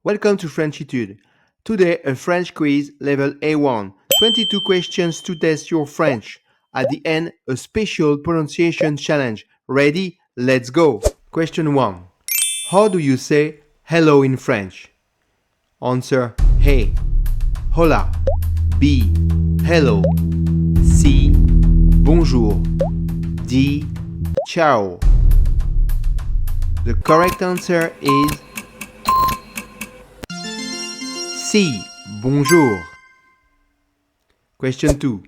Welcome to Frenchitude. Today, a French quiz level A1. 22 questions to test your French. At the end, a special pronunciation challenge. Ready? Let's go. Question 1. How do you say hello in French? Answer: hey. Hola. B. Hello. C. Bonjour. D. Ciao. The correct answer is C. Bonjour. Question 2.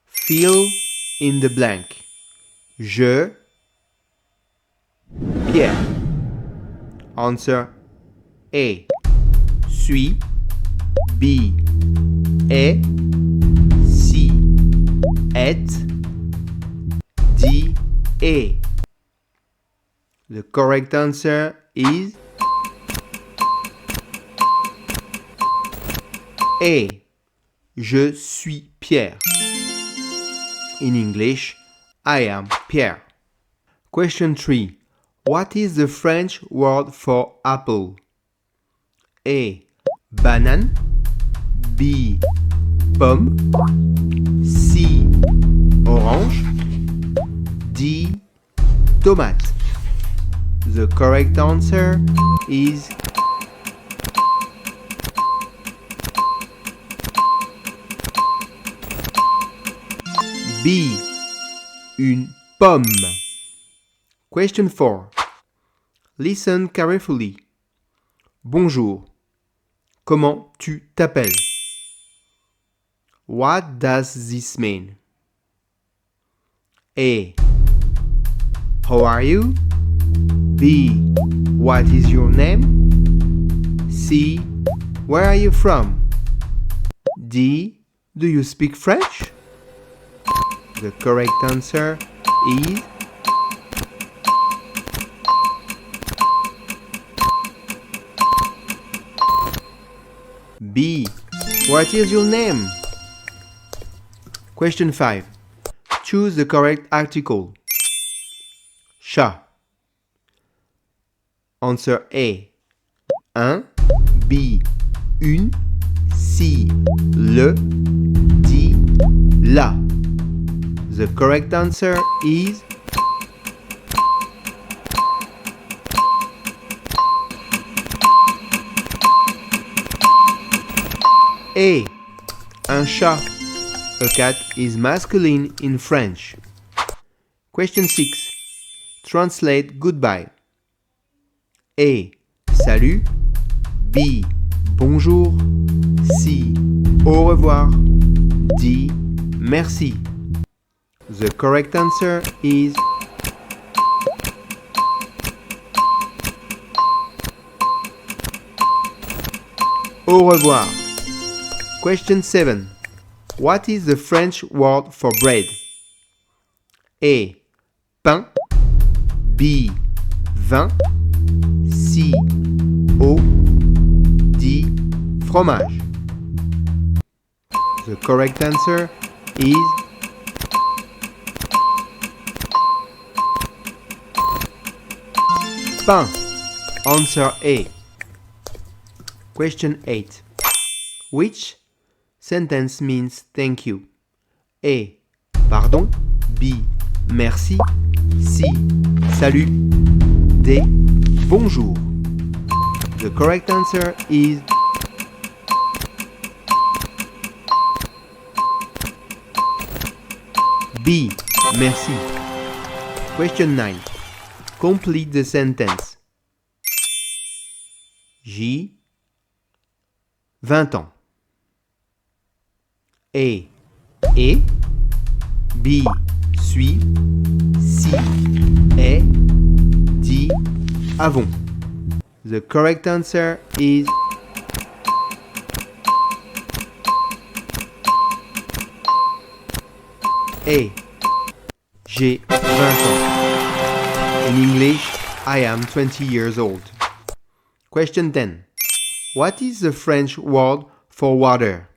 Fill in the blank. Je, Pierre. Answer: A. Suis. B. Est. C. Est. D. Est. The correct answer is A. Je suis Pierre. In English, I am Pierre. Question 3. What is the French word for apple? A. Banane. B. Pomme. C. Orange. D. Tomate. The correct answer is B. Une pomme. Question 4. Listen carefully. Bonjour. Comment tu t'appelles? What does this mean? A. How are you? B. What is your name? C. Where are you from? D. Do you speak French? The correct answer is B. What is your name? Question 5. Choose the correct article. Chat. Answer A. Un. B. Une. C. Le. D. La. The correct answer is A. Un chat. A cat is masculine in French. Question 6. Translate goodbye. A. Salut. B. Bonjour. C. Au revoir. D. Merci. The correct answer is Au revoir. Question 7. What is the French word for bread? A. Pain. B. Vin. C. Eau. D. Fromage. The correct answer is pain. Answer A. Question 8. Which sentence means thank you? A. Pardon. B. Merci. C. Salut. D. Bonjour. The correct answer is B. Merci. Question 9. Complete the sentence. J. 20 ans. A. Et. B. Suis. C. Est. D. Avons. The correct answer is A. J'ai 20 ans. In English, I am 20 years old. Question 10. What is the French word for water?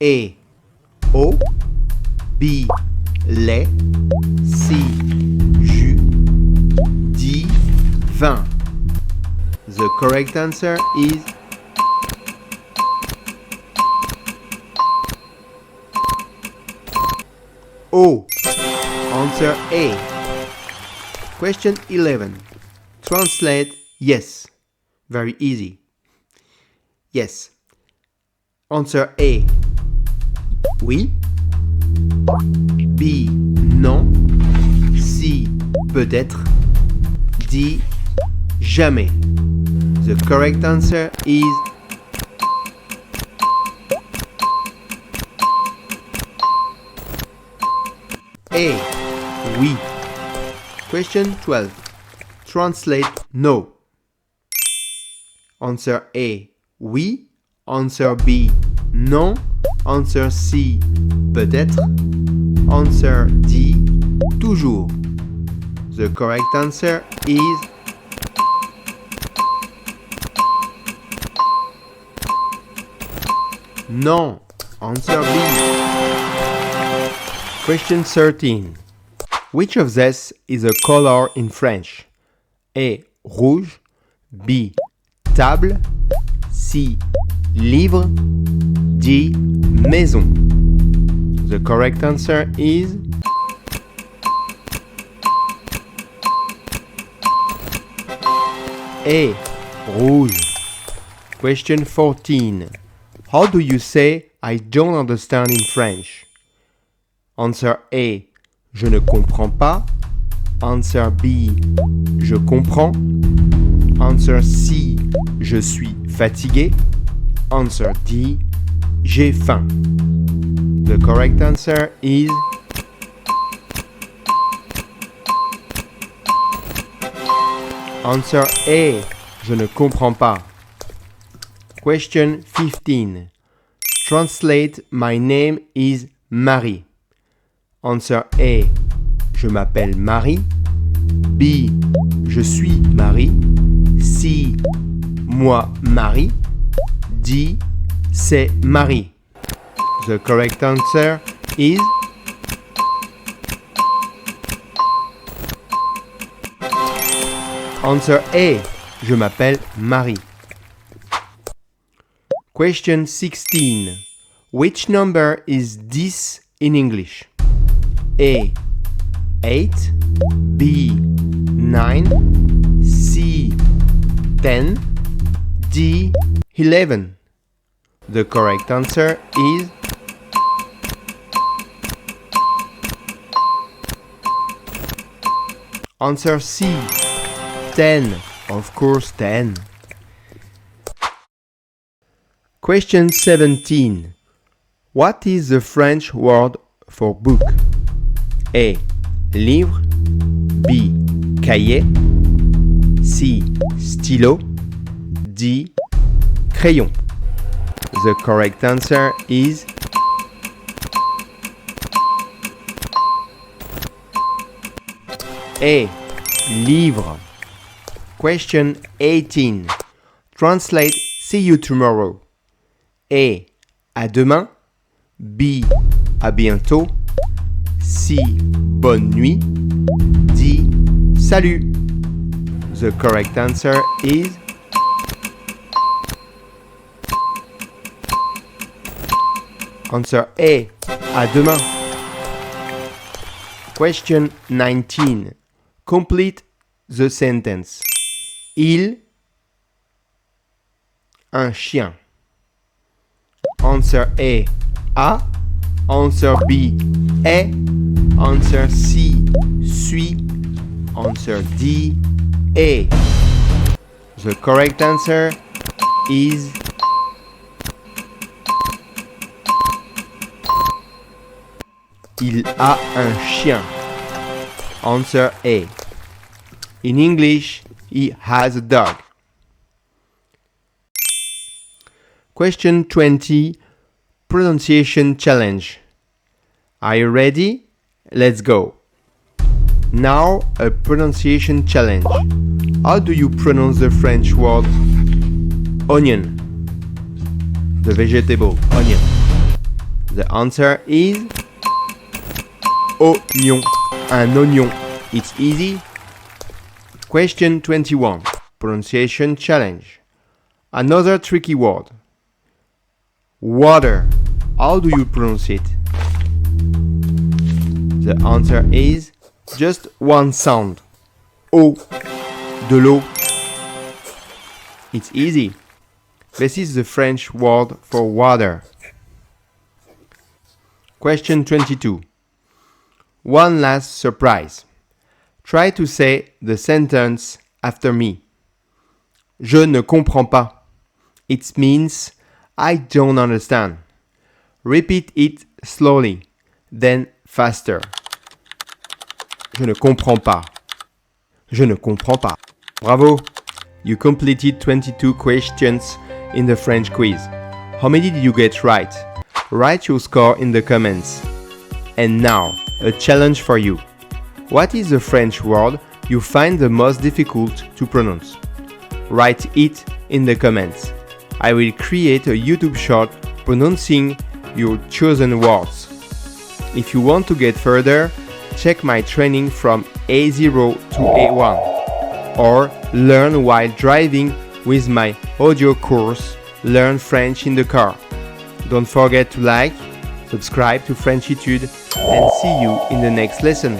A. Eau. B. Lait. C. Jus. D. Vin. The correct answer is O. Answer A. Question 11. Translate yes. Very easy. Yes. Answer A. Oui. B. Non. C. Peut-être. D. Jamais. The correct answer is A. Oui. Question 12. Translate no. Answer A. Oui. Answer B. Non. Answer C. Peut-être. Answer D. Toujours. The correct answer is non. Answer B. Question 13. Which of these is a color in French? A. Rouge. B. Table. C. Livre. D. Maison. The correct answer is A. Rouge. Question 14. How do you say I don't understand in French? Answer A. Je ne comprends pas. Answer B. Je comprends. Answer C. Je suis fatigué. Answer D. J'ai faim. The correct answer is Answer A. Je ne comprends pas. Question 15. Translate my name is Marie. Answer A. Je m'appelle Marie. B. Je suis Marie. C. Moi Marie. D. C'est Marie. The correct answer is Answer A. Je m'appelle Marie. Question 16. Which number is this in English? A. 8. B. 9. C. 10. D. 11. The correct answer is Answer C. 10. Of course, 10. Question 17. What is the French word for book? A. Livre. B. Cahier. C. Stylo. D. Crayon. The correct answer is A. Livre. Question 18. Translate see you tomorrow. A. À demain. B. À bientôt. C. Bonne nuit. D. Salut. The correct answer is Answer A. À demain. Question 19. Complete the sentence. Il, un chien. Answer A. A. Answer B. Est. Answer C. Suis. Answer D. Est. The correct answer is Il a un chien. Answer A. In English, he has a dog. Question 20. Pronunciation challenge. Are you ready? Let's go. Now, a pronunciation challenge. How do you pronounce the French word onion? The vegetable onion. The answer is oignon. Un oignon. It's easy. Question 21. pronunciation challenge. Another tricky word. Water. How do you pronounce it? The answer is just one sound. Eau. De l'eau. It's easy. This is the French word for water. Question 22. One last surprise. Try to say the sentence after me. Je ne comprends pas. It means I don't understand. Repeat it slowly, then faster. Je ne comprends pas. Je ne comprends pas. Bravo! You completed 22 questions in the French quiz. How many did you get right? Write your score in the comments. And now, a challenge for you. What is the French word you find the most difficult to pronounce? Write it in the comments. I will create a YouTube short pronouncing your chosen words. If you want to get further, check my training from A0 to A1 or learn while driving with my audio course Learn French in the Car. Don't forget to like, subscribe to Frenchitude, and see you in the next lesson.